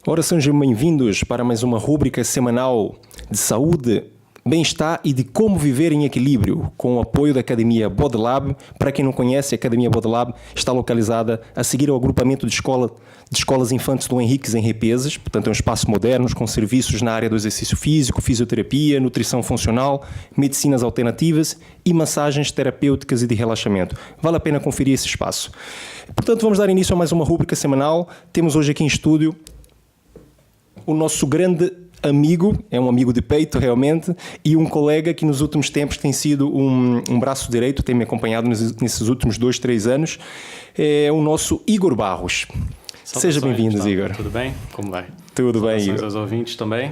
Ora, sejam bem-vindos para mais uma rúbrica semanal de saúde, bem-estar e de como viver em equilíbrio, com o apoio da Academia Bodelab. Para quem não conhece, a Academia Bodelab está localizada a seguir ao agrupamento de escolas infantes do Henriques em Repeses, portanto é um espaço moderno com serviços na área do exercício físico, fisioterapia, nutrição funcional, medicinas alternativas e massagens terapêuticas e de relaxamento. Vale a pena conferir esse espaço. Portanto, vamos dar início a mais uma rúbrica semanal. Temos hoje aqui em estúdio o nosso grande amigo, é um amigo de peito realmente, e um colega que nos últimos tempos tem sido um braço direito, tem me acompanhado nesses últimos 2-3 anos, é o nosso Igor Barros. Seja bem-vindo, Igor. Tudo bem? Como vai? Tudo bem, Igor. Aos ouvintes também.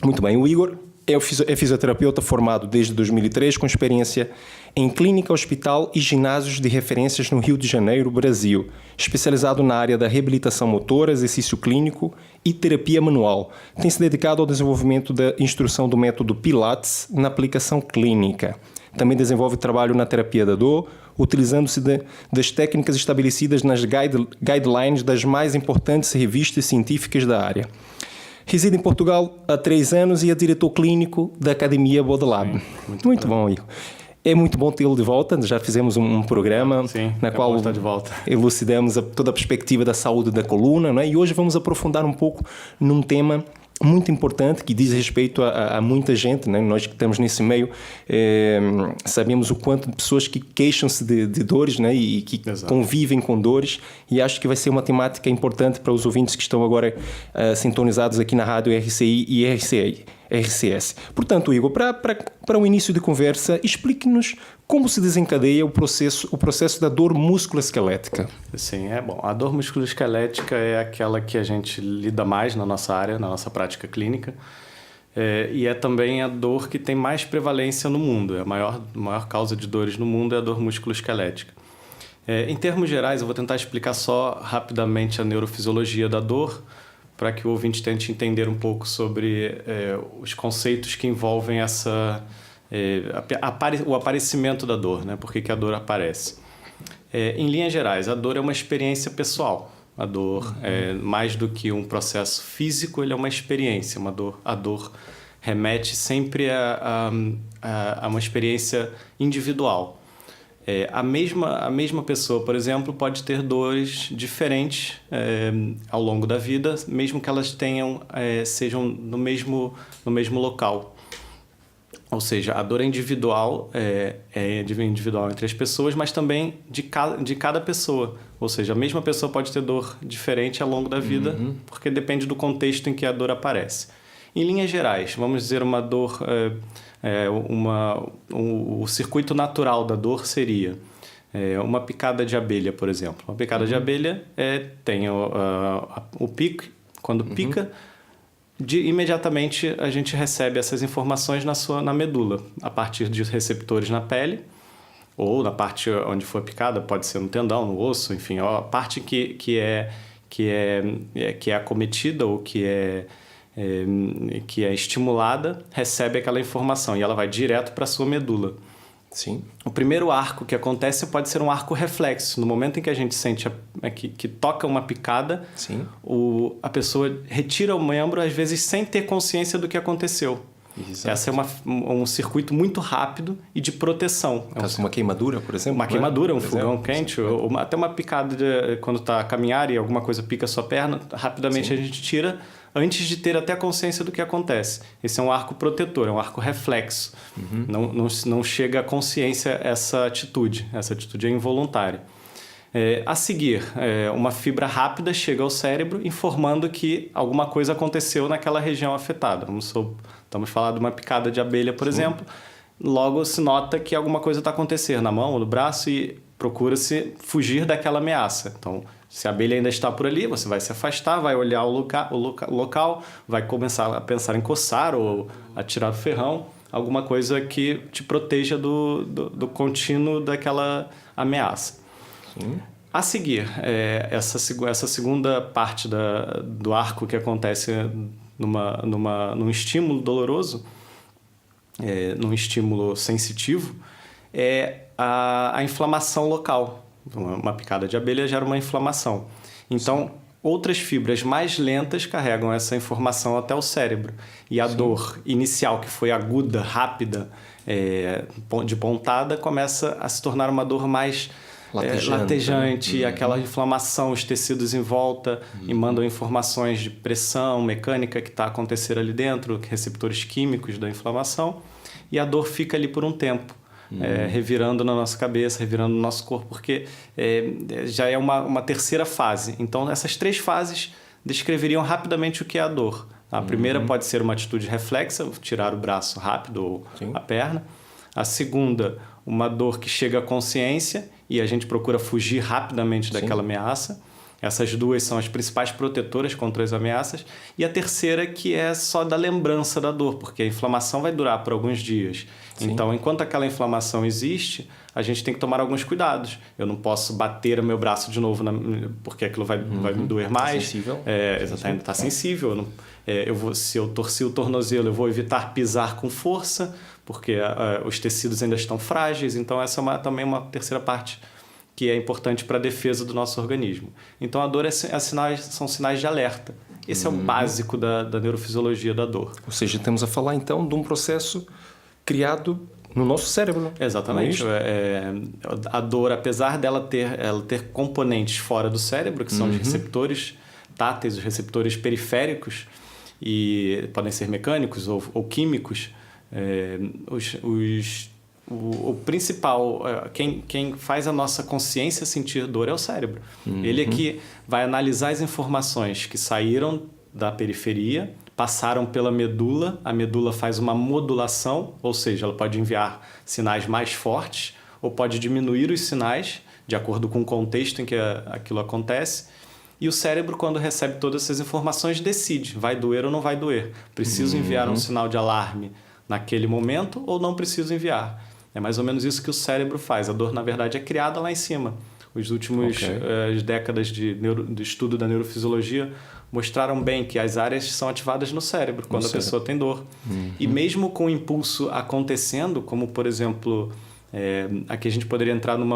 Muito bem. O Igor é fisioterapeuta formado desde 2003, com experiência em clínica, hospital e ginásios de referências no Rio de Janeiro, Brasil, especializado na área da reabilitação motora, exercício clínico e terapia manual. Tem se dedicado ao desenvolvimento da instrução do método Pilates na aplicação clínica. Também desenvolve trabalho na terapia da dor, utilizando-se das técnicas estabelecidas nas guidelines das mais importantes revistas científicas da área. Reside em Portugal há 3 anos e é diretor clínico da Academia Bodelab. Muito bom, Igor. É muito bom tê-lo de volta. Já fizemos um programa na qual elucidamos toda a perspectiva da saúde da coluna, não é? E hoje vamos aprofundar um pouco num tema muito importante que diz respeito a muita gente, né? Nós que estamos nesse meio sabemos o quanto de pessoas que queixam-se de dores, né? E que convivem com dores, e acho que vai ser uma temática importante para os ouvintes que estão agora sintonizados aqui na rádio RCI e RCS. Portanto, Igor, para um início de conversa, explique-nos como se desencadeia o processo da dor musculoesquelética. Sim, bom. A dor musculoesquelética é aquela que a gente lida mais na nossa área, na nossa prática clínica, e é também a dor que tem mais prevalência no mundo. A maior causa de dores no mundo é a dor musculoesquelética. Em termos gerais, eu vou tentar explicar só rapidamente a neurofisiologia da dor, para que o ouvinte tente entender um pouco sobre os conceitos que envolvem o aparecimento da dor, né? Por que a dor aparece? Em linhas gerais, a dor é uma experiência pessoal. A dor é mais do que um processo físico, ele é uma experiência. A dor remete sempre a uma experiência individual. A mesma pessoa, por exemplo, pode ter dores diferentes ao longo da vida, mesmo que elas sejam no mesmo local. Ou seja, a dor é individual, individual entre as pessoas, mas também de cada pessoa. Ou seja, a mesma pessoa pode ter dor diferente ao longo da vida, porque depende do contexto em que a dor aparece. Em linhas gerais, vamos dizer uma dor... o circuito natural da dor seria uma picada de abelha, por exemplo. Uma picada de abelha tem o pico, quando pica, imediatamente a gente recebe essas informações na medula, a partir de receptores na pele, ou na parte onde foi picada, pode ser no tendão, no osso, enfim, a parte que é acometida ou que é estimulada, recebe aquela informação e ela vai direto para a sua medula. Sim. O primeiro arco que acontece pode ser um arco reflexo. No momento em que a gente sente que toca uma picada, a pessoa retira o membro, às vezes sem ter consciência do que aconteceu. Exato. Esse é um circuito muito rápido e de proteção. Uma queimadura, por exemplo? Uma queimadura, um fogão quente, ou até uma picada quando está a caminhar e alguma coisa pica a sua perna, rapidamente a gente tira antes de ter até consciência do que acontece. Esse é um arco protetor, é um arco reflexo. Não chega à consciência essa atitude é involuntária. A seguir, uma fibra rápida chega ao cérebro informando que alguma coisa aconteceu naquela região afetada. Estamos falando de uma picada de abelha, por exemplo. Logo se nota que alguma coisa está acontecendo na mão ou no braço e procura-se fugir daquela ameaça. Então, se a abelha ainda está por ali, você vai se afastar, vai olhar o local, vai começar a pensar em coçar ou atirar o ferrão, alguma coisa que te proteja do contínuo daquela ameaça. Sim. A seguir, essa segunda parte do arco que acontece num estímulo doloroso, num estímulo sensitivo, é a inflamação local. Uma picada de abelha gera uma inflamação. Então, outras fibras mais lentas carregam essa informação até o cérebro. E a dor inicial, que foi aguda, rápida, de pontada, começa a se tornar uma dor mais latejante, aquela inflamação, os tecidos em volta e mandam informações de pressão mecânica que está acontecendo ali dentro, receptores químicos da inflamação, e a dor fica ali por um tempo, revirando na nossa cabeça, revirando no nosso corpo, porque já é uma terceira fase. Então, essas 3 fases descreveriam rapidamente o que é a dor. A primeira pode ser uma atitude reflexa, tirar o braço rápido ou a perna. A segunda, uma dor que chega à consciência e a gente procura fugir rapidamente daquela ameaça. Essas 2 são as principais protetoras contra as ameaças. E a terceira, que é só da lembrança da dor, porque a inflamação vai durar por alguns dias. Sim. Então, enquanto aquela inflamação existe, a gente tem que tomar alguns cuidados. Eu não posso bater o meu braço de novo, porque aquilo vai me doer mais. Tá sensível. Exatamente, está sensível. Se eu torcer o tornozelo, eu vou evitar pisar com força, porque os tecidos ainda estão frágeis. Então, essa é também uma terceira parte que é importante para a defesa do nosso organismo. Então, a dor são sinais de alerta. Esse é o básico da neurofisiologia da dor. Ou seja, estamos a falar, então, de um processo criado no nosso cérebro. Exatamente. A dor, apesar dela ter componentes fora do cérebro, que são os receptores táteis, os receptores periféricos, e podem ser mecânicos ou químicos, o principal, quem faz a nossa consciência sentir dor é o cérebro. Ele é que vai analisar as informações que saíram da periferia, passaram pela medula, a medula faz uma modulação, ou seja, ela pode enviar sinais mais fortes ou pode diminuir os sinais de acordo com o contexto em que aquilo acontece. E o cérebro, quando recebe todas essas informações, decide, vai doer ou não vai doer. Preciso enviar um sinal de alarme naquele momento ou não preciso enviar? É mais ou menos isso que o cérebro faz. A dor, na verdade, é criada lá em cima. Os últimos décadas de estudo da neurofisiologia mostraram bem que as áreas são ativadas no cérebro quando a pessoa tem dor. E mesmo com o impulso acontecendo, como, por exemplo, aqui a gente poderia entrar num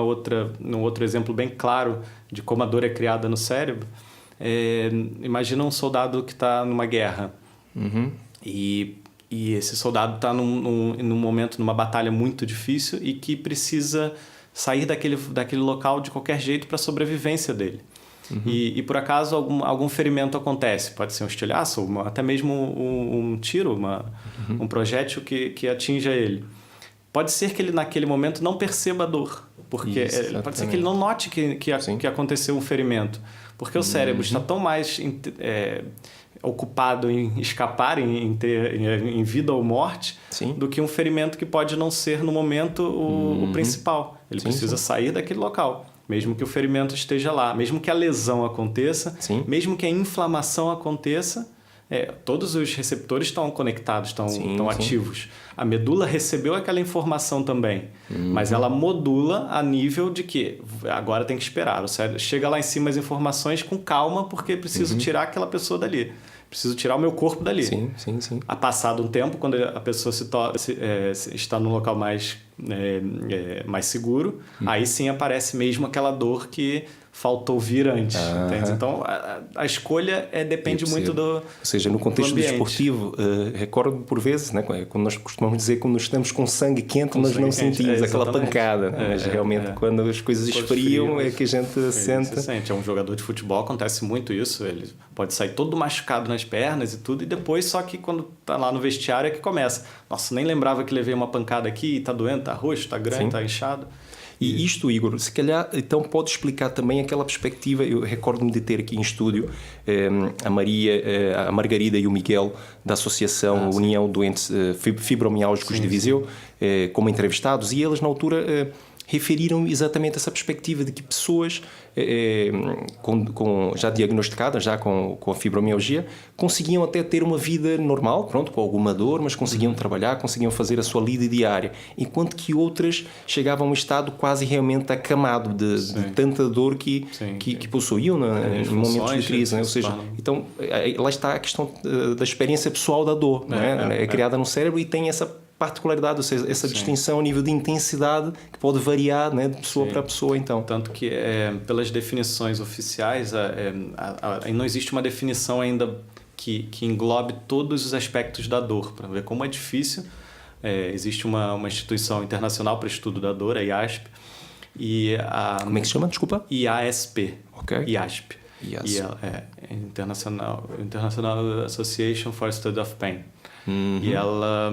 outro exemplo bem claro de como a dor é criada no cérebro. Imagina um soldado que está numa guerra e esse soldado está num momento, numa batalha muito difícil e que precisa sair daquele local de qualquer jeito para a sobrevivência dele. E por acaso algum ferimento acontece, pode ser um estilhaço, ou até mesmo um tiro, um projétil que atinja ele. Pode ser que ele naquele momento não perceba a dor, porque pode ser que ele não note que aconteceu um ferimento, porque o cérebro está tão mais ocupado em escapar, em vida ou morte, do que um ferimento que pode não ser no momento o principal. Ele precisa sair daquele local. Mesmo que o ferimento esteja lá, mesmo que a lesão aconteça, mesmo que a inflamação aconteça, todos os receptores estão conectados, estão ativos. A medula recebeu aquela informação também, mas ela modula a nível de que agora tem que esperar. O cérebro chega lá em cima as informações com calma, porque preciso tirar aquela pessoa dali. Preciso tirar o meu corpo dali. A passado um tempo, quando a pessoa está num local mais seguro, aí sim aparece mesmo aquela dor que faltou vir antes. Então, a escolha depende muito do Ou seja, no contexto desportivo, recordo por vezes, né, quando nós costumamos dizer que quando estamos com sangue quente, nós não sentimos aquela pancada. Mas realmente, quando as coisas esfriam, é que a gente sente. É um jogador de futebol, acontece muito isso. Ele pode sair todo machucado nas pernas e tudo, e depois só que quando tá lá no vestiário é que começa. Nossa, nem lembrava que levei uma pancada aqui, tá doendo, tá roxo, tá grande, tá inchado. E isto, Igor, se calhar, então pode explicar também aquela perspectiva. Eu recordo-me de ter aqui em estúdio a Margarida e o Miguel da Associação União Doentes Fibromialgicos de Viseu, como entrevistados, e eles na altura referiram exatamente essa perspectiva de que pessoas já diagnosticadas, já com a fibromialgia, conseguiam até ter uma vida normal, com alguma dor, mas conseguiam trabalhar, conseguiam fazer a sua lida diária, enquanto que outras chegavam a um estado quase realmente acamado de tanta dor que possuíam em momentos de crise. Ou seja, então, lá está a questão da experiência pessoal da dor, é criada no cérebro e tem essa particularidade, ou seja, essa distinção a nível de intensidade que pode variar, né, de pessoa para pessoa, então. Tanto que, pelas definições oficiais, não existe uma definição ainda que englobe todos os aspectos da dor, para ver como é difícil. Existe uma instituição internacional para estudo da dor, a IASP. Como é que se chama? Desculpa. IASP. Ok. IASP. International Association for Study of Pain. E ela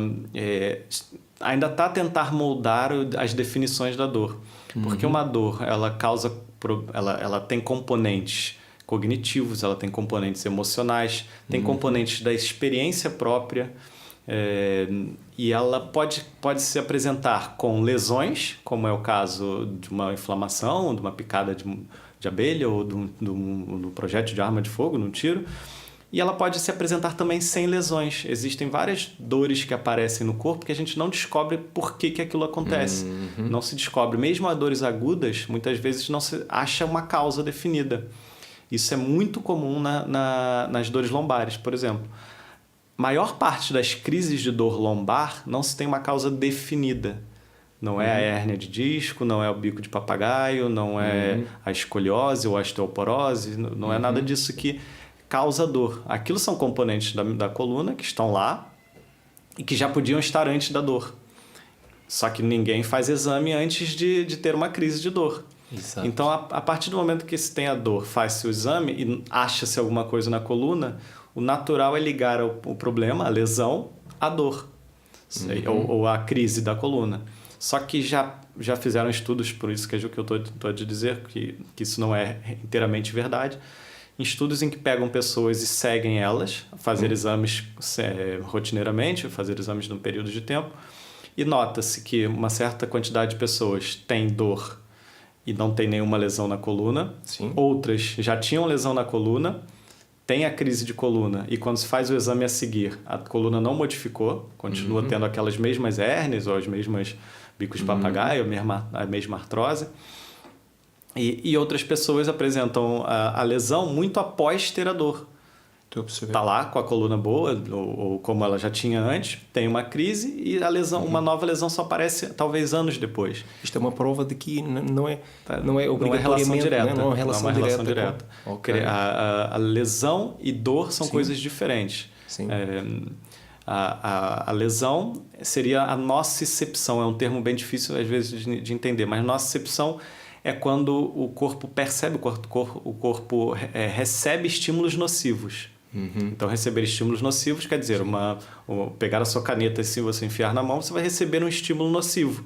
ainda está a tentar moldar as definições da dor. Porque uma dor, ela tem componentes cognitivos, ela tem componentes emocionais, tem componentes da experiência própria, e ela pode se apresentar com lesões, como é o caso de uma inflamação, de uma picada de abelha ou do projétil de arma de fogo, num tiro. E ela pode se apresentar também sem lesões. Existem várias dores que aparecem no corpo que a gente não descobre por que aquilo acontece. Não se descobre. Mesmo as dores agudas, muitas vezes não se acha uma causa definida. Isso é muito comum nas dores lombares, por exemplo. Maior parte das crises de dor lombar não se tem uma causa definida. Não é a hérnia de disco, não é o bico de papagaio, não é a escoliose ou a osteoporose, não é nada disso que causa dor. Aquilo são componentes da coluna que estão lá e que já podiam estar antes da dor. Só que ninguém faz exame antes de ter uma crise de dor. Exato. Então, a partir do momento que se tem a dor, faz-se o exame e acha-se alguma coisa na coluna, o natural é ligar o problema, a lesão, à dor. Ou à crise da coluna. Só que já fizeram estudos, por isso que é o que eu estou a dizer, que isso não é inteiramente verdade. Estudos em que pegam pessoas e seguem elas, fazer exames rotineiramente, fazer exames num período de tempo, e nota-se que uma certa quantidade de pessoas tem dor e não tem nenhuma lesão na coluna. Sim. Outras já tinham lesão na coluna, tem a crise de coluna e quando se faz o exame a seguir, a coluna não modificou, continua tendo aquelas mesmas hérnias ou as mesmas bicos de papagaio, a mesma artrose. E outras pessoas apresentam a lesão muito após ter a dor. Está lá com a coluna boa, ou como ela já tinha antes, tem uma crise e a lesão, uma nova lesão só aparece talvez anos depois. Isto é uma prova de que não é obrigatoriamente... Não é relação direta. Não é uma relação direta. Okay. A lesão e dor são coisas diferentes. Sim. A lesão seria a nocicepção. É um termo bem difícil às vezes de entender, mas nocicepção é quando o corpo percebe, o corpo recebe estímulos nocivos. Então, receber estímulos nocivos quer dizer, pegar a sua caneta e se você enfiar na mão, você vai receber um estímulo nocivo.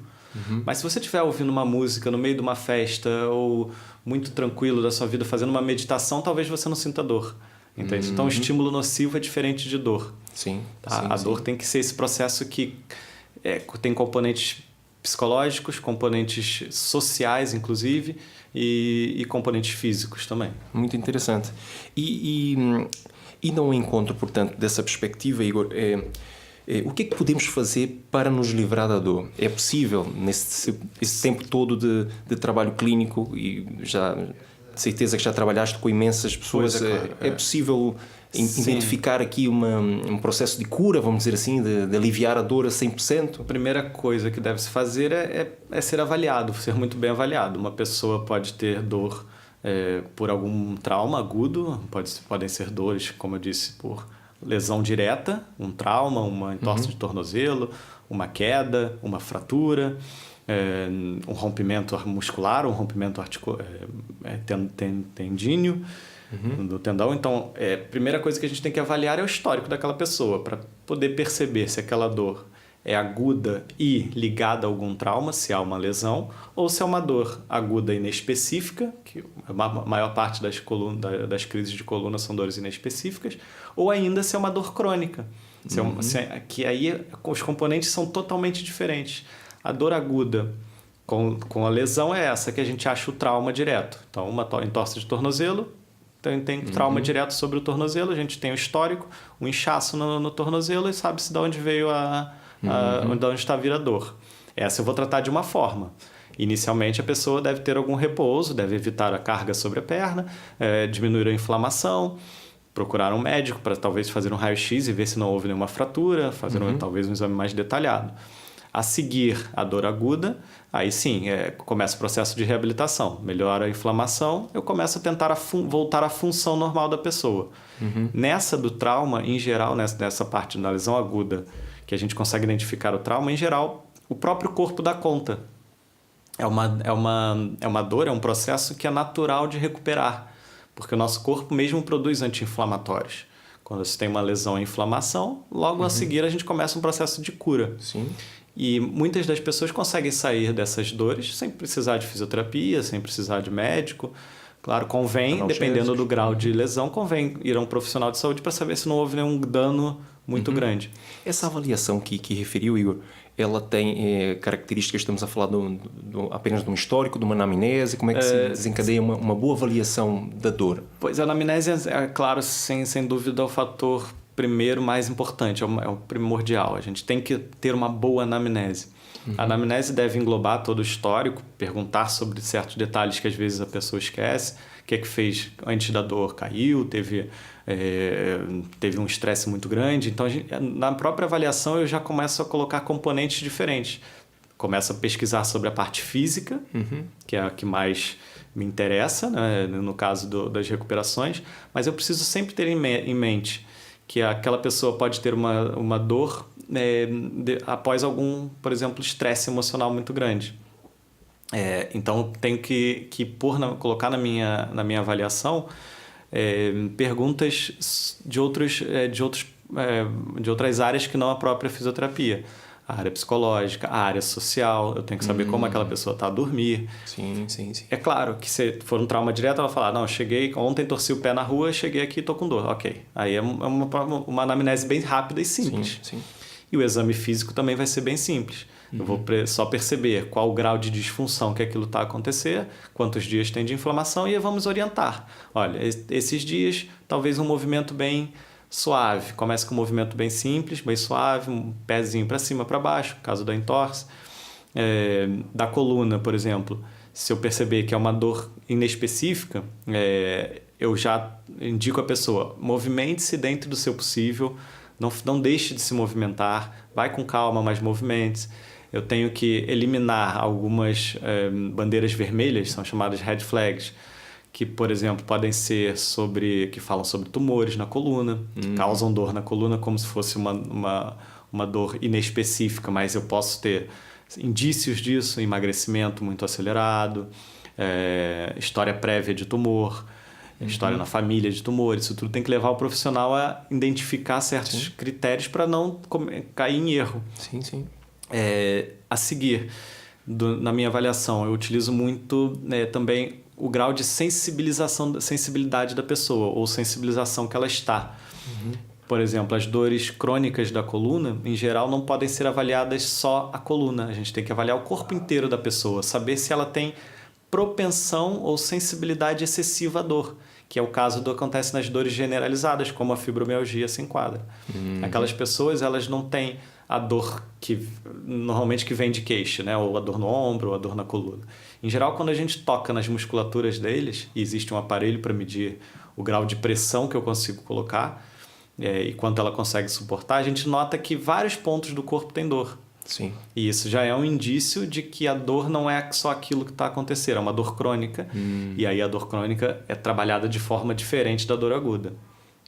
Mas se você estiver ouvindo uma música no meio de uma festa ou muito tranquilo da sua vida, fazendo uma meditação, talvez você não sinta dor. Entende? Então, o estímulo nocivo é diferente de dor. Sim. A dor tem que ser esse processo que tem componentes psicológicos, componentes sociais, inclusive, e componentes físicos também. Muito interessante. E não encontro, portanto, dessa perspectiva, Igor, o que é que podemos fazer para nos livrar da dor? É possível, nesse tempo todo de trabalho clínico, e já de certeza que já trabalhaste com imensas pessoas, é possível identificar aqui um processo de cura, vamos dizer assim, de aliviar a dor a 100%? A primeira coisa que deve se fazer é ser avaliado, ser muito bem avaliado. Uma pessoa pode ter dor por algum trauma agudo, podem ser dores, como eu disse, por lesão direta, um trauma, uma entorse de tornozelo, uma queda, uma fratura, um rompimento muscular, um rompimento tendíneo do tendão. Então, a primeira coisa que a gente tem que avaliar é o histórico daquela pessoa, para poder perceber se aquela dor é aguda e ligada a algum trauma, se há uma lesão, ou se é uma dor aguda e inespecífica, que a maior parte das crises de coluna são dores inespecíficas, ou ainda se é uma dor crônica, que aí os componentes são totalmente diferentes. A dor aguda com a lesão é essa, que a gente acha o trauma direto. Então, uma entorse de tornozelo, tem trauma direto sobre o tornozelo, a gente tem o histórico, um inchaço no tornozelo e sabe-se de onde veio de onde está a vir a dor. Essa eu vou tratar de uma forma. Inicialmente, a pessoa deve ter algum repouso, deve evitar a carga sobre a perna, diminuir a inflamação, procurar um médico para talvez fazer um raio-x e ver se não houve nenhuma fratura, fazer talvez um exame mais detalhado. A seguir a dor aguda, aí sim, começa o processo de reabilitação. Melhora a inflamação, eu começo a tentar voltar à função normal da pessoa. Nessa do trauma, em geral, nessa parte da lesão aguda, que a gente consegue identificar o trauma, em geral, o próprio corpo dá conta. É uma dor, é um processo que é natural de recuperar, porque o nosso corpo mesmo produz anti-inflamatórios. Quando você tem uma lesão e inflamação, logo a seguir a gente começa um processo de cura. Sim. E muitas das pessoas conseguem sair dessas dores sem precisar de fisioterapia, sem precisar de médico. Claro, convém, dependendo do grau de lesão, convém ir a um profissional de saúde para saber se não houve nenhum dano muito grande. Essa avaliação que referiu, Igor, ela tem características, estamos a falar apenas de um histórico, de uma anamnese, como é que se desencadeia uma boa avaliação da dor? Pois a anamnese é claro, sem dúvida, é o fator primeiro mais importante, é o primordial. A gente tem que ter uma boa anamnese. A anamnese deve englobar todo o histórico, perguntar sobre certos detalhes que às vezes a pessoa esquece. O que é que fez antes da dor? Caiu? Teve um estresse muito grande? Então, na própria avaliação, eu já começo a colocar componentes diferentes. Começo a pesquisar sobre a parte física, que é a que mais me interessa, né? No caso das recuperações, mas eu preciso sempre ter em mente que aquela pessoa pode ter uma dor após algum, por exemplo, estresse emocional muito grande. Então, tenho que colocar na minha avaliação perguntas de outras áreas que não a própria fisioterapia. A área psicológica, a área social, eu tenho que saber como aquela pessoa está a dormir. Sim. É claro que se for um trauma direto, ela fala, não, cheguei, ontem torci o pé na rua, cheguei aqui e estou com dor. Ok. Aí é uma anamnese bem rápida e simples. Sim. E o exame físico também vai ser bem simples. Eu vou só perceber qual o grau de disfunção que aquilo está a acontecer, quantos dias tem de inflamação e vamos orientar. Olha, esses dias, talvez um movimento bem suave. Começa com um movimento bem simples, bem suave, um pezinho para cima, para baixo, caso da entorse. Da coluna, por exemplo, se eu perceber que é uma dor inespecífica, eu já indico a pessoa, movimente-se dentro do seu possível, não deixe de se movimentar, vai com calma, mas movimente-se. Eu tenho que eliminar algumas bandeiras vermelhas, são chamadas red flags, que, por exemplo, podem ser que falam sobre tumores na coluna, que causam dor na coluna como se fosse uma dor inespecífica, mas eu posso ter indícios disso, emagrecimento muito acelerado, história prévia de tumor, história na família de tumor. Isso tudo tem que levar o profissional a identificar certos critérios para não cair em erro. Sim. A seguir, na minha avaliação, eu utilizo muito também o grau de sensibilidade da pessoa ou sensibilização que ela está. Por exemplo, as dores crônicas da coluna, em geral, não podem ser avaliadas só a coluna. A gente tem que avaliar o corpo inteiro da pessoa, saber se ela tem propensão ou sensibilidade excessiva à dor, que é o caso do que acontece nas dores generalizadas, como a fibromialgia se enquadra. Aquelas pessoas, elas não têm a dor que normalmente que vem de queixo, né? Ou a dor no ombro, ou a dor na coluna. Em geral, quando a gente toca nas musculaturas deles, e existe um aparelho para medir o grau de pressão que eu consigo colocar e quanto ela consegue suportar, a gente nota que vários pontos do corpo têm dor. Sim. E isso já é um indício de que a dor não é só aquilo que está acontecendo, é uma dor crônica. E aí a dor crônica é trabalhada de forma diferente da dor aguda.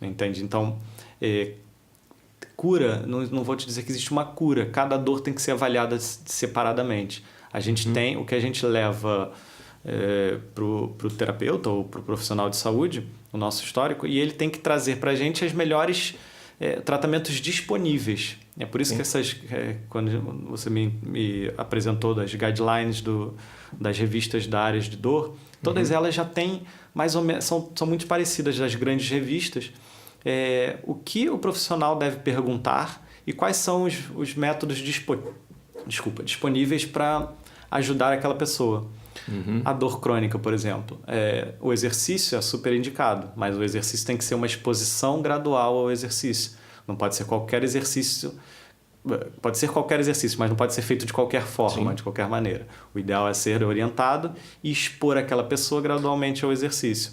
Entende? Então, cura, não vou te dizer que existe uma cura. Cada dor tem que ser avaliada separadamente. A gente tem, o que a gente leva para o terapeuta ou para o profissional de saúde, o nosso histórico, e ele tem que trazer para a gente as melhores tratamentos disponíveis. É por isso que quando você me apresentou das guidelines das revistas da área de dor, todas elas já têm mais ou menos, são muito parecidas das grandes revistas. O que o profissional deve perguntar e quais são os métodos disponíveis para ajudar aquela pessoa. A dor crônica, por exemplo. O exercício é super indicado, mas o exercício tem que ser uma exposição gradual ao exercício. Não pode ser qualquer exercício. Pode ser qualquer exercício, mas não pode ser feito de qualquer forma, de qualquer maneira. O ideal é ser orientado e expor aquela pessoa gradualmente ao exercício.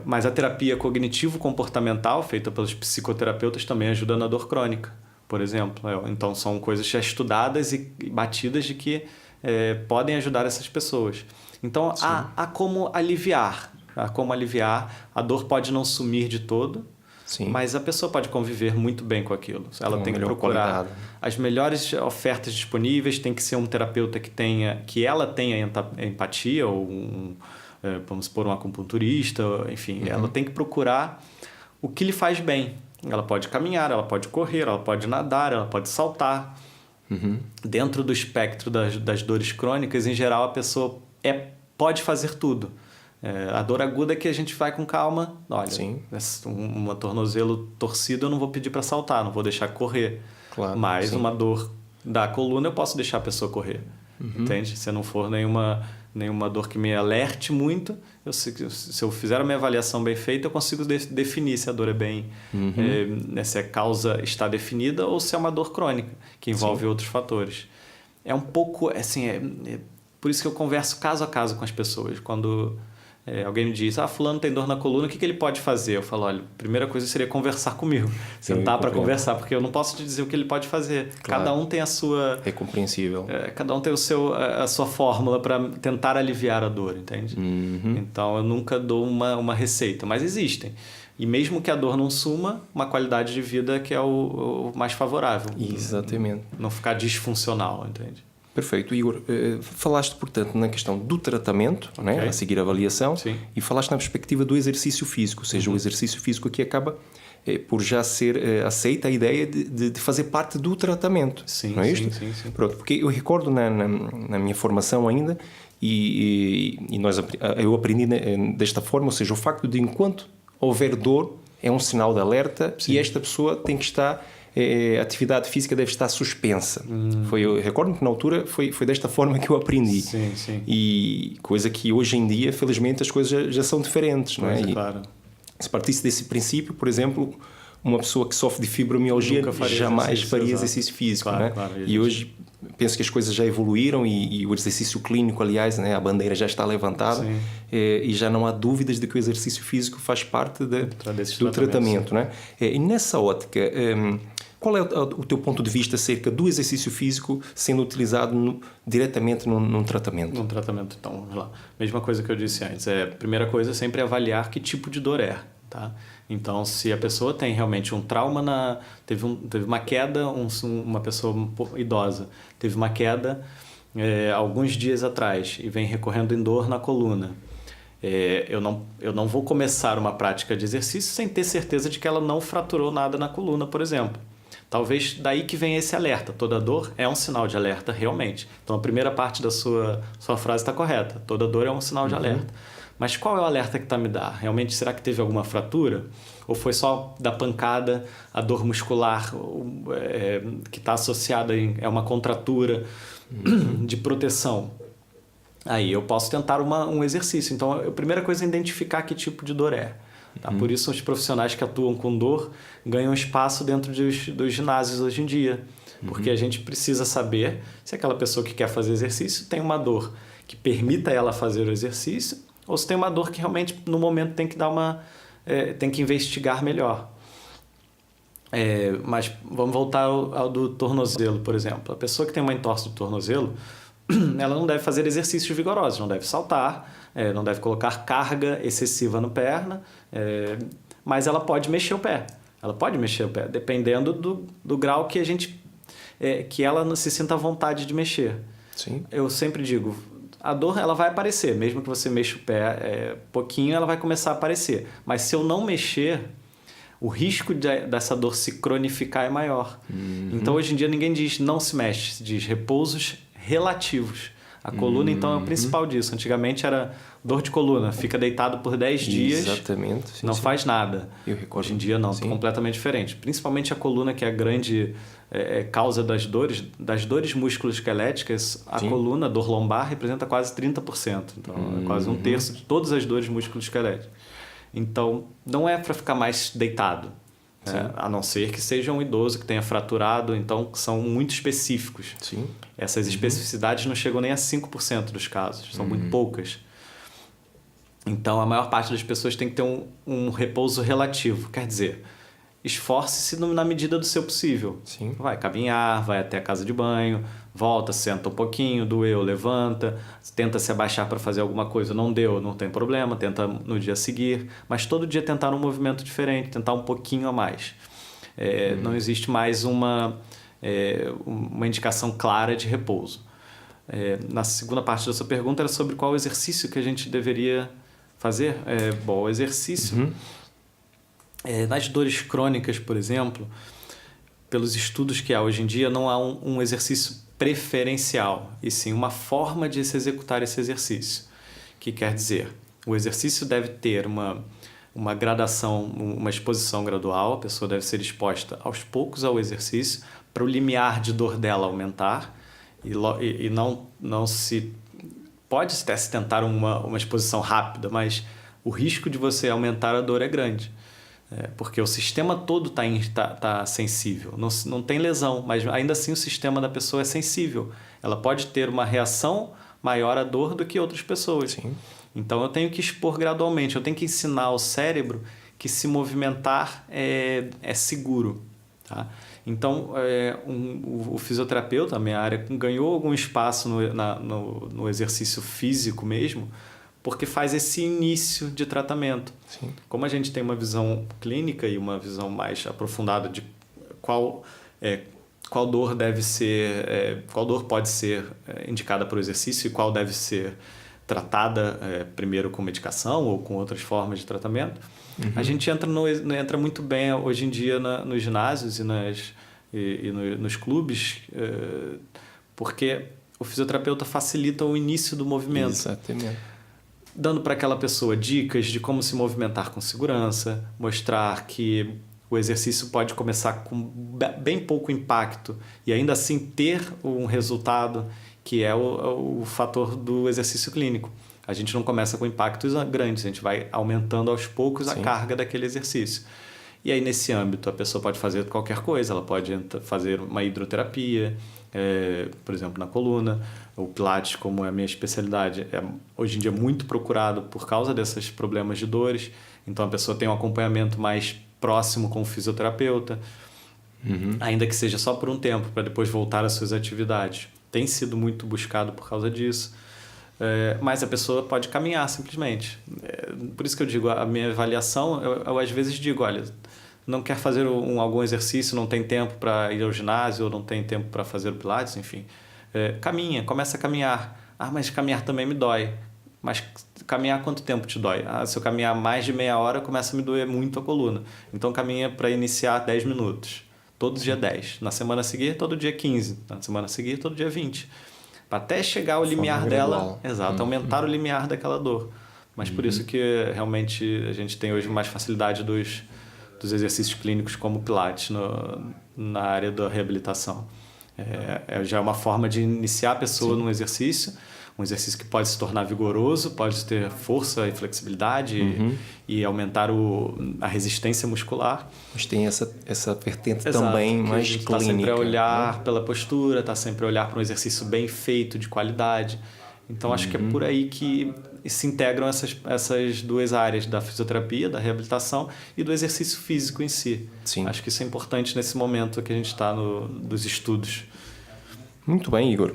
Mas a terapia cognitivo-comportamental, feita pelos psicoterapeutas, também ajuda na dor crônica, por exemplo. Então, são coisas já estudadas e batidas de que podem ajudar essas pessoas. Então, há como aliviar. A dor pode não sumir de todo, Sim. mas a pessoa pode conviver muito bem com aquilo. Ela tem que procurar qualidade. As melhores ofertas disponíveis, tem que ser um terapeuta que ela tenha empatia, ou vamos supor, um acupunturista, enfim. Ela tem que procurar o que lhe faz bem. Ela pode caminhar, ela pode correr, ela pode nadar, ela pode saltar. Dentro do espectro das dores crônicas, em geral, a pessoa pode fazer tudo. A dor aguda é que a gente vai com calma. Olha, um tornozelo torcido eu não vou pedir para saltar, não vou deixar correr. Claro, mas uma dor da coluna eu posso deixar a pessoa correr. Entende? Se não for nenhuma dor que me alerte muito, se eu fizer a minha avaliação bem feita, eu consigo definir se a dor é bem... se a causa está definida ou se é uma dor crônica, que envolve outros fatores. É um pouco... por isso que eu converso caso a caso com as pessoas. Quando alguém me diz, fulano tem dor na coluna, o que ele pode fazer? Eu falo, olha, a primeira coisa seria conversar comigo. Sentar para conversar, porque eu não posso te dizer o que ele pode fazer. Claro. Cada um tem a sua... É compreensível. Cada um tem a sua fórmula para tentar aliviar a dor, entende? Então, eu nunca dou uma receita, mas existem. E mesmo que a dor não suma, uma qualidade de vida que é o mais favorável. Exatamente. Não ficar disfuncional, entende? Perfeito. Igor, falaste, portanto, na questão do tratamento, né? A seguir a avaliação, e falaste na perspectiva do exercício físico, ou seja, o exercício físico aqui acaba por já ser aceita a ideia de fazer parte do tratamento. Sim, não é isto? Sim. Pronto, porque eu recordo na minha formação ainda, eu aprendi desta forma, ou seja, o facto de enquanto houver dor, é um sinal de alerta e esta pessoa tem que estar... a atividade física deve estar suspensa. Eu recordo que na altura foi desta forma que eu aprendi. Sim. E coisa que hoje em dia, felizmente, as coisas já são diferentes. Não é? Claro. Se partisse desse princípio, por exemplo, uma pessoa que sofre de fibromialgia jamais faria exercício físico. Claro, né? Claro, e hoje penso que as coisas já evoluíram e o exercício clínico, aliás, né, a bandeira já está levantada e já não há dúvidas de que o exercício físico faz parte do tratamento. Né? E nessa ótica... qual é o teu ponto de vista acerca do exercício físico sendo utilizado diretamente num tratamento? Num tratamento, então, vamos lá. Mesma coisa que eu disse antes. A primeira coisa é sempre avaliar que tipo de dor é. Tá? Então, se a pessoa tem realmente um trauma, teve uma queda, uma pessoa idosa teve uma queda alguns dias atrás e vem recorrendo em dor na coluna. Eu não vou começar uma prática de exercício sem ter certeza de que ela não fraturou nada na coluna, por exemplo. Talvez daí que venha esse alerta. Toda dor é um sinal de alerta, realmente. Então, a primeira parte da sua frase está correta. Toda dor é um sinal de alerta. Mas qual é o alerta que está me dando? Realmente, será que teve alguma fratura? Ou foi só da pancada, a dor muscular que está associada a uma contratura de proteção? Aí eu posso tentar um exercício. Então, a primeira coisa é identificar que tipo de dor é. Tá? Por isso, os profissionais que atuam com dor ganham espaço dentro dos ginásios hoje em dia. Porque a gente precisa saber se aquela pessoa que quer fazer exercício tem uma dor que permita ela fazer o exercício ou se tem uma dor que realmente, no momento, tem que tem que investigar melhor. Mas vamos voltar ao do tornozelo, por exemplo. A pessoa que tem uma entorse do tornozelo, ela não deve fazer exercícios vigorosos, não deve saltar, não deve colocar carga excessiva no perna, mas ela pode mexer o pé. Ela pode mexer o pé, dependendo do grau que que ela se sinta à vontade de mexer. Sim. Eu sempre digo, a dor ela vai aparecer, mesmo que você mexa o pé pouquinho, ela vai começar a aparecer. Mas se eu não mexer, o risco dessa dor se cronificar é maior. Então, hoje em dia, ninguém diz não se mexe, se diz repousos relativos. A coluna, então, é o principal disso. Antigamente era dor de coluna, fica deitado por 10 dias, exatamente, sim, não sim. faz nada. Hoje em dia não, completamente diferente. Principalmente a coluna, que é a grande causa das dores musculoesqueléticas, a coluna, a dor lombar, representa quase 30%. Então, é quase 1/3 de todas as dores musculoesqueléticas. Então, não é para ficar mais deitado. A não ser que seja um idoso que tenha fraturado, então são muito específicos. Sim. Essas especificidades não chegam nem a 5% dos casos, são muito poucas. Então, a maior parte das pessoas tem que ter um repouso relativo. Quer dizer, esforce-se na medida do seu possível. Sim. Vai caminhar, vai até a casa de banho, volta, senta um pouquinho, doeu, levanta, tenta se abaixar para fazer alguma coisa, não deu, não tem problema, tenta no dia seguir, mas todo dia tentar um movimento diferente, tentar um pouquinho a mais. Não existe mais uma indicação clara de repouso. Na segunda parte da sua pergunta era sobre qual exercício que a gente deveria fazer. Bom, o exercício... nas dores crônicas, por exemplo, pelos estudos que há hoje em dia, não há um exercício preferencial, e sim uma forma de se executar esse exercício. Que quer dizer, o exercício deve ter uma gradação, uma exposição gradual, a pessoa deve ser exposta aos poucos ao exercício, para o limiar de dor dela aumentar, e não se... Pode até se tentar uma exposição rápida, mas o risco de você aumentar a dor é grande. Porque o sistema todo tá sensível. Não tem lesão, mas ainda assim o sistema da pessoa é sensível. Ela pode ter uma reação maior à dor do que outras pessoas. Sim. Então eu tenho que expor gradualmente. Eu tenho que ensinar ao cérebro que se movimentar é seguro. Tá? Então o fisioterapeuta, a minha área, ganhou algum espaço no exercício físico mesmo, porque faz esse início de tratamento. Sim. Como a gente tem uma visão clínica e uma visão mais aprofundada de qual dor deve ser, qual dor pode ser indicada para o exercício e qual deve ser tratada primeiro com medicação ou com outras formas de tratamento, a gente entra muito bem hoje em dia nos ginásios e nos clubes, porque o fisioterapeuta facilita o início do movimento. Exatamente. Dando para aquela pessoa dicas de como se movimentar com segurança, mostrar que o exercício pode começar com bem pouco impacto e ainda assim ter um resultado, que é o fator do exercício clínico. A gente não começa com impactos grandes, a gente vai aumentando aos poucos a carga daquele exercício. E aí, nesse âmbito, a pessoa pode fazer qualquer coisa, ela pode fazer uma hidroterapia, por exemplo, na coluna. O Pilates, como é a minha especialidade, é hoje em dia muito procurado por causa desses problemas de dores. Então, a pessoa tem um acompanhamento mais próximo com o fisioterapeuta, ainda que seja só por um tempo, para depois voltar às suas atividades. Tem sido muito buscado por causa disso. Mas a pessoa pode caminhar simplesmente. Por isso que eu digo, a minha avaliação, eu às vezes digo, olha, não quer fazer algum exercício, não tem tempo para ir ao ginásio, ou não tem tempo para fazer o Pilates, enfim. Caminha, começa a caminhar. Mas caminhar também me dói. Mas caminhar quanto tempo te dói? Se eu caminhar mais de meia hora, começa a me doer muito a coluna. Então caminha para iniciar 10 minutos. Todo dia 10. Na semana a seguir, todo dia 15. Na semana a seguir, todo dia 20. Até chegar ao limiar dela. Exato, aumentar o limiar daquela dor. Mas por isso que realmente a gente tem hoje mais facilidade dos exercícios clínicos como o Pilates na área da reabilitação. Já é uma forma de iniciar a pessoa num exercício, um exercício que pode se tornar vigoroso, pode ter força e flexibilidade e aumentar a resistência muscular. Mas tem essa vertente Exato, também mais clínica. Está sempre a olhar pela postura, está sempre a olhar para um exercício bem feito, de qualidade. Então, acho que é por aí que se integram essas duas áreas, da fisioterapia, da reabilitação e do exercício físico em si. Sim. Acho que isso é importante nesse momento que a gente está dos estudos. Muito bem, Igor.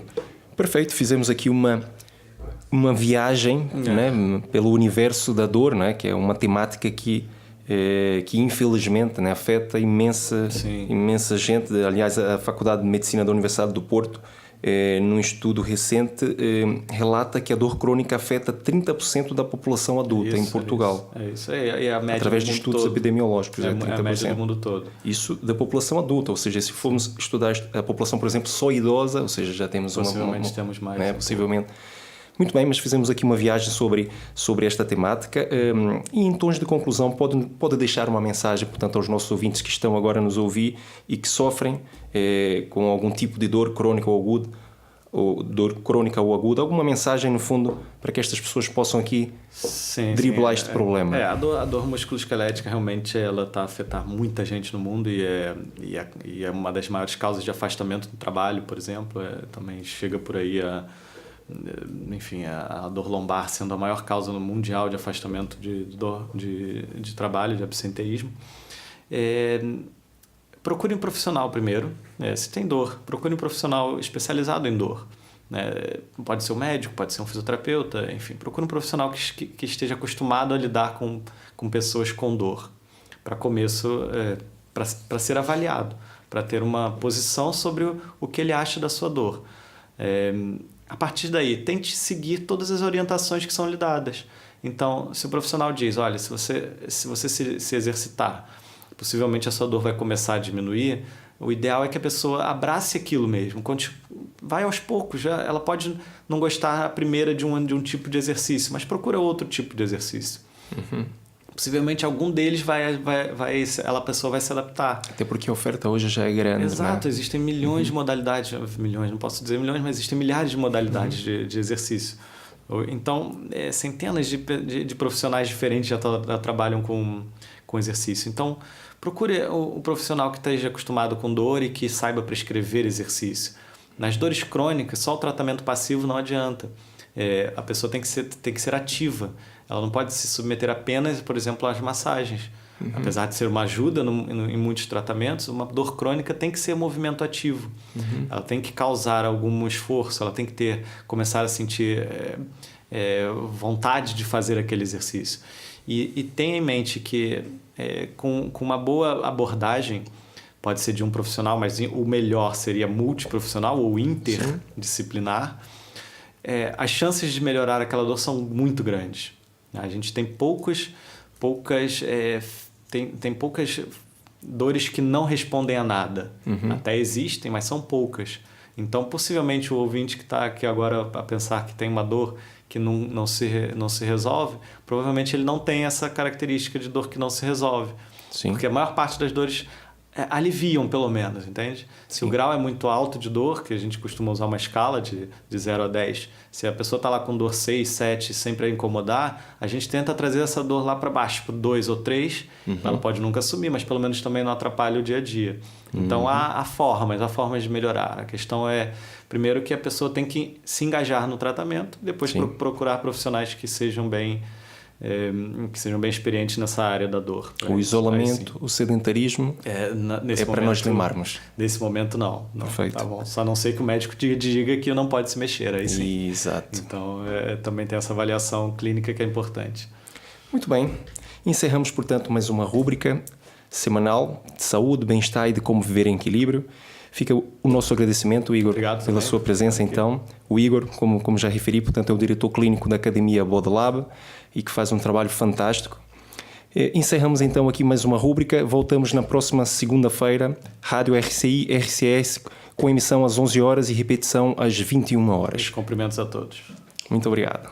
Perfeito, fizemos aqui uma viagem né, pelo universo da dor, né, que é uma temática que infelizmente né, afeta imensa gente. Aliás, a Faculdade de Medicina da Universidade do Porto, num estudo recente, relata que a dor crônica afeta 30% da população adulta em Portugal. Isso aí, a média através de estudos epidemiológicos. 30%. É a média do mundo todo. Isso da população adulta, ou seja, se formos estudar a população, por exemplo, só idosa, ou seja, já temos possivelmente temos mais. Né, possivelmente. Muito bem, mas fizemos aqui uma viagem sobre esta temática e em tons de conclusão pode deixar uma mensagem, portanto, aos nossos ouvintes que estão agora a nos ouvir e que sofrem com algum tipo de dor crônica ou aguda, alguma mensagem no fundo para que estas pessoas possam aqui driblar este problema. A dor musculoesquelética realmente ela está a afetar muita gente no mundo e é uma das maiores causas de afastamento do trabalho, por exemplo. Também chega por aí a enfim, a dor lombar sendo a maior causa mundial de afastamento de trabalho, de absenteísmo. Procure um profissional primeiro. Se tem dor, procure um profissional especializado em dor. Pode ser um médico, pode ser um fisioterapeuta, enfim, procure um profissional que esteja acostumado a lidar com pessoas com dor. Para começo, para ser avaliado, para ter uma posição sobre o que ele acha da sua dor. A partir daí, tente seguir todas as orientações que são lhe dadas. Então, se o profissional diz, olha, se você se exercitar, possivelmente a sua dor vai começar a diminuir, o ideal é que a pessoa abrace aquilo mesmo. Vai aos poucos. Ela pode não gostar a primeira de um tipo de exercício, mas procura outro tipo de exercício. Uhum. Possivelmente algum deles a pessoa vai se adaptar. Até porque a oferta hoje já é grande. Exato, né? Existem milhões de modalidades, não posso dizer milhões, mas existem milhares de modalidades de exercício. Então, centenas de profissionais diferentes já trabalham com exercício. Então, procure o profissional que esteja acostumado com dor e que saiba prescrever exercício. Nas dores crônicas, só o tratamento passivo não adianta. A pessoa tem que ser ativa. Ela não pode se submeter apenas, por exemplo, às massagens. Uhum. Apesar de ser uma ajuda em muitos tratamentos, uma dor crônica tem que ser movimento ativo. Uhum. Ela tem que causar algum esforço, ela tem que começar a sentir vontade de fazer aquele exercício. E tenha em mente que com uma boa abordagem, pode ser de um profissional, mas o melhor seria multiprofissional ou interdisciplinar, as chances de melhorar aquela dor são muito grandes. A gente tem poucas dores que não respondem a nada. Uhum. Até existem, mas são poucas. Então, possivelmente, o ouvinte que está aqui agora a pensar que tem uma dor que não se resolve, provavelmente ele não tem essa característica de dor que não se resolve. Sim. Porque a maior parte das dores aliviam, pelo menos, entende? Se o grau é muito alto de dor, que a gente costuma usar uma escala de 0 a 10, se a pessoa está lá com dor 6, 7, sempre a incomodar, a gente tenta trazer essa dor lá para baixo, para 2 ou 3, ela pode nunca sumir, mas pelo menos também não atrapalha o dia a dia. Então, há formas de melhorar. A questão é, primeiro, que a pessoa tem que se engajar no tratamento, depois procurar profissionais que sejam bem experientes nessa área da dor. O isolamento, o sedentarismo para nós limarmos. Nesse momento, não. Perfeito. Tá bom. Só não sei que o médico diga que não pode se mexer. Aí sim. Exato. Então, também tem essa avaliação clínica que é importante. Muito bem. Encerramos, portanto, mais uma rúbrica semanal de saúde, bem-estar e de como viver em equilíbrio. Fica o nosso agradecimento, Igor, pela sua presença. Então, o Igor, como já referi, portanto, é o diretor clínico da Academia BodyLab e que faz um trabalho fantástico. Encerramos então aqui mais uma rúbrica. Voltamos na próxima segunda-feira, Rádio RCI, RCS, com emissão às 11 horas e repetição às 21 horas. Cumprimentos a todos. Muito obrigado.